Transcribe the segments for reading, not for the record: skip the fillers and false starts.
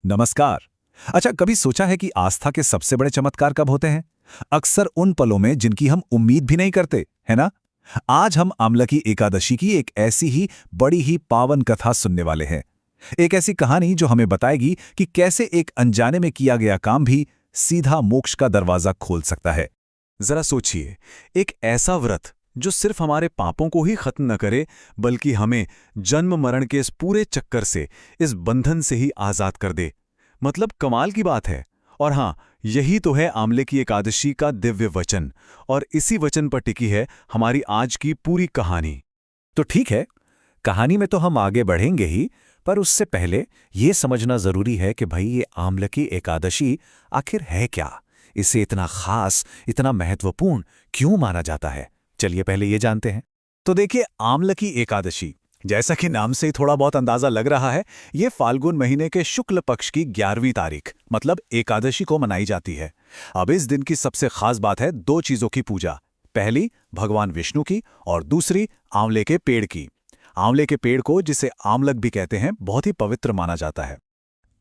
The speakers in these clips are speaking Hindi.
नमस्कार। अच्छा, कभी सोचा है कि आस्था के सबसे बड़े चमत्कार कब होते हैं? अक्सर उन पलों में जिनकी हम उम्मीद भी नहीं करते, है ना? आज हम आमलकी एकादशी की एक ऐसी ही बड़ी ही पावन कथा सुनने वाले हैं। एक ऐसी कहानी जो हमें बताएगी कि कैसे एक अनजाने में किया गया काम भी सीधा मोक्ष का दरवाजा खोल सकता है। जरा सोचिए, एक ऐसा व्रत जो सिर्फ हमारे पापों को ही खत्म न करे, बल्कि हमें जन्म मरण के इस पूरे चक्कर से, इस बंधन से ही आजाद कर दे। मतलब कमाल की बात है। और हाँ, यही तो है आमले की एकादशी का दिव्य वचन, और इसी वचन पर टिकी है हमारी आज की पूरी कहानी। तो ठीक है, कहानी में तो हम आगे बढ़ेंगे ही, पर उससे पहले ये समझना जरूरी है कि भाई ये आमलकी एकादशी आखिर है क्या? इसे इतना खास, इतना महत्वपूर्ण क्यों माना जाता है? चलिए पहले ये जानते हैं। तो देखिए, आमलकी एकादशी, जैसा कि नाम से ही थोड़ा बहुत अंदाजा लग रहा है, ये फाल्गुन महीने के शुक्ल पक्ष की 11वीं तारीख मतलब एकादशी को मनाई जाती है। अब इस दिन की सबसे खास बात है दो चीजों की पूजा। पहली भगवान विष्णु की और दूसरी आंवले के पेड़ की। आंवले के पेड़ को, जिसे आमलक भी कहते हैं, बहुत ही पवित्र माना जाता है।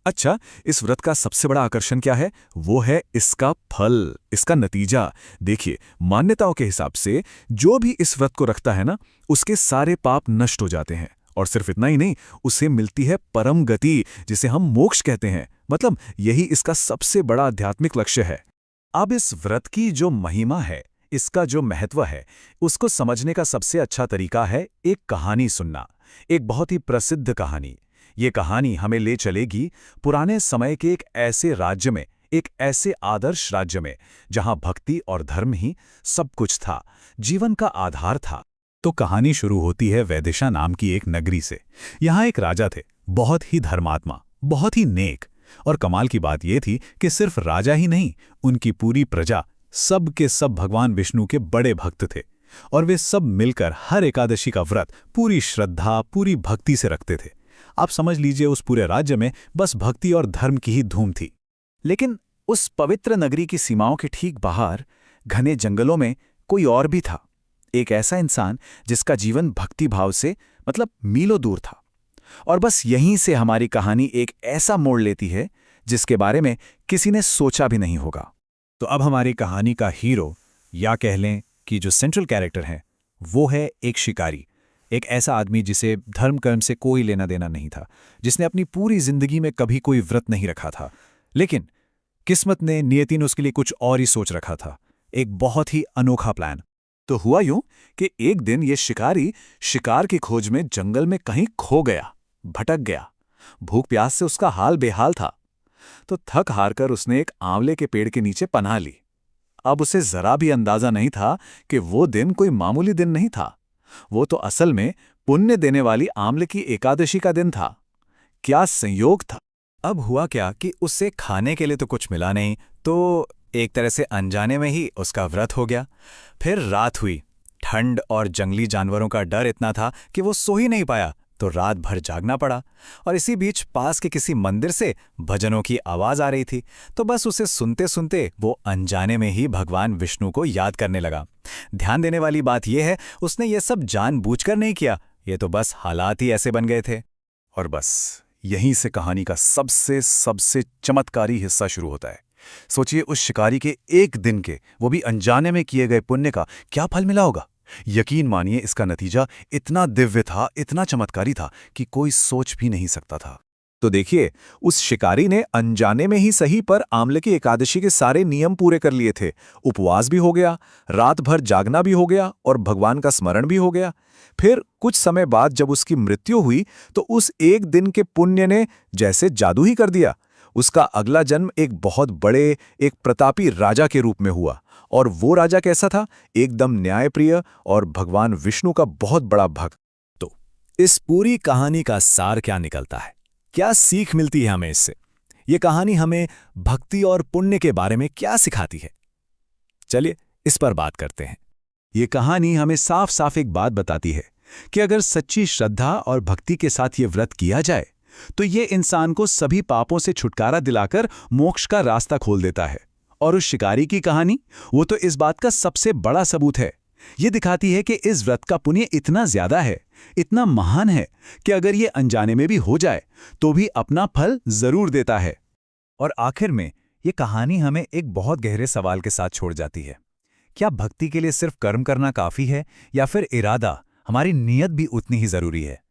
अच्छा, इस व्रत का सबसे बड़ा आकर्षण क्या है? वो है इसका फल, इसका नतीजा। देखिए, मान्यताओं के हिसाब से जो भी इस व्रत को रखता है ना, उसके सारे पाप नष्ट हो जाते हैं। और सिर्फ इतना ही नहीं, उसे मिलती है परम गति, जिसे हम मोक्ष कहते हैं। मतलब यही इसका सबसे बड़ा आध्यात्मिक लक्ष्य है। अब इस व्रत की जो महिमा है, इसका जो महत्व है, उसको समझने का सबसे अच्छा तरीका है एक कहानी सुनना। एक बहुत ही प्रसिद्ध कहानी। ये कहानी हमें ले चलेगी पुराने समय के एक ऐसे राज्य में, एक ऐसे आदर्श राज्य में, जहां भक्ति और धर्म ही सब कुछ था, जीवन का आधार था। तो कहानी शुरू होती है वैदिशा नाम की एक नगरी से। यहाँ एक राजा थे, बहुत ही धर्मात्मा, बहुत ही नेक। और कमाल की बात यह थी कि सिर्फ राजा ही नहीं, उनकी पूरी प्रजा, सब के सब भगवान विष्णु के बड़े भक्त थे। और वे सब मिलकर हर एकादशी का व्रत पूरी श्रद्धा, पूरी भक्ति से रखते थे। आप समझ लीजिए, उस पूरे राज्य में बस भक्ति और धर्म की ही धूम थी। लेकिन उस पवित्र नगरी की सीमाओं के ठीक बाहर घने जंगलों में कोई और भी था। एक ऐसा इंसान जिसका जीवन भक्ति भाव से मतलब मीलों दूर था। और बस यहीं से हमारी कहानी एक ऐसा मोड़ लेती है जिसके बारे में किसी ने सोचा भी नहीं होगा। तो अब हमारी कहानी का हीरो, या कह लें कि जो सेंट्रल कैरेक्टर है, वो है एक शिकारी। एक ऐसा आदमी जिसे धर्म कर्म से कोई लेना देना नहीं था, जिसने अपनी पूरी जिंदगी में कभी कोई व्रत नहीं रखा था। लेकिन किस्मत ने, नियति ने उसके लिए कुछ और ही सोच रखा था, एक बहुत ही अनोखा प्लान। तो हुआ यूं कि एक दिन ये शिकारी शिकार की खोज में जंगल में कहीं खो गया, भटक गया। भूख प्यास से उसका हाल बेहाल था। तो थक हार कर उसने एक आंवले के पेड़ के नीचे पनाह ली। अब उसे जरा भी अंदाजा नहीं था कि वो दिन कोई मामूली दिन नहीं था। वो तो असल में पुण्य देने वाली आमले की एकादशी का दिन था। क्या संयोग था! अब हुआ क्या कि उससे खाने के लिए तो कुछ मिला नहीं, तो एक तरह से अनजाने में ही उसका व्रत हो गया। फिर रात हुई। ठंड और जंगली जानवरों का डर इतना था कि वो सो ही नहीं पाया, तो रात भर जागना पड़ा। और इसी बीच पास के किसी मंदिर से भजनों की आवाज आ रही थी, तो बस उसे सुनते सुनते वो अनजाने में ही भगवान विष्णु को याद करने लगा। ध्यान देने वाली बात यह है, उसने ये सब जानबूझकर नहीं किया, ये तो बस हालात ही ऐसे बन गए थे। और बस यहीं से कहानी का सबसे सबसे चमत्कारी हिस्सा शुरू होता है। सोचिए, उस शिकारी के एक दिन के, वो भी अनजाने में किए गए पुण्य का क्या फल मिला होगा। यकीन मानिए, इसका नतीजा इतना दिव्य था, इतना चमत्कारी था कि कोई सोच भी नहीं सकता था। तो देखिए, उस शिकारी ने अनजाने में ही सही पर आमले की एकादशी के सारे नियम पूरे कर लिए थे। उपवास भी हो गया, रात भर जागना भी हो गया और भगवान का स्मरण भी हो गया। फिर कुछ समय बाद जब उसकी मृत्यु हुई, तो उस एक दिन के पुण्य ने जैसे जादू ही कर दिया। उसका अगला जन्म एक बहुत बड़े, एक प्रतापी राजा के रूप में हुआ। और वो राजा कैसा था? एकदम न्यायप्रिय और भगवान विष्णु का बहुत बड़ा भक्त। तो इस पूरी कहानी का सार क्या निकलता है? क्या सीख मिलती है हमें इससे? ये कहानी हमें भक्ति और पुण्य के बारे में क्या सिखाती है? चलिए इस पर बात करते हैं। ये कहानी हमें साफ साफ एक बात बताती है कि अगर सच्ची श्रद्धा और भक्ति के साथ ये व्रत किया जाए, तो ये इंसान को सभी पापों से छुटकारा दिलाकर मोक्ष का रास्ता खोल देता है। और उस शिकारी की कहानी, वो तो इस बात का सबसे बड़ा सबूत है ये दिखाती है कि इस व्रत का पुण्य इतना ज्यादा है, इतना महान है कि अगर ये अनजाने में भी हो जाए तो भी अपना फल जरूर देता है। और आखिर में ये कहानी हमें एक बहुत गहरे सवाल के साथ छोड़ जाती है। क्या भक्ति के लिए सिर्फ कर्म करना काफी है, या फिर इरादा, हमारी नीयत भी उतनी ही जरूरी है?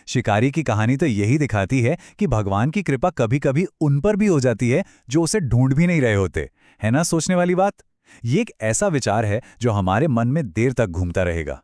शिकारी की कहानी तो यही दिखाती है कि भगवान की कृपा कभी-कभी उन पर भी हो जाती है जो उसे ढूंढ भी नहीं रहे होते। है ना सोचने वाली बात? ये एक ऐसा विचार है जो हमारे मन में देर तक घूमता रहेगा।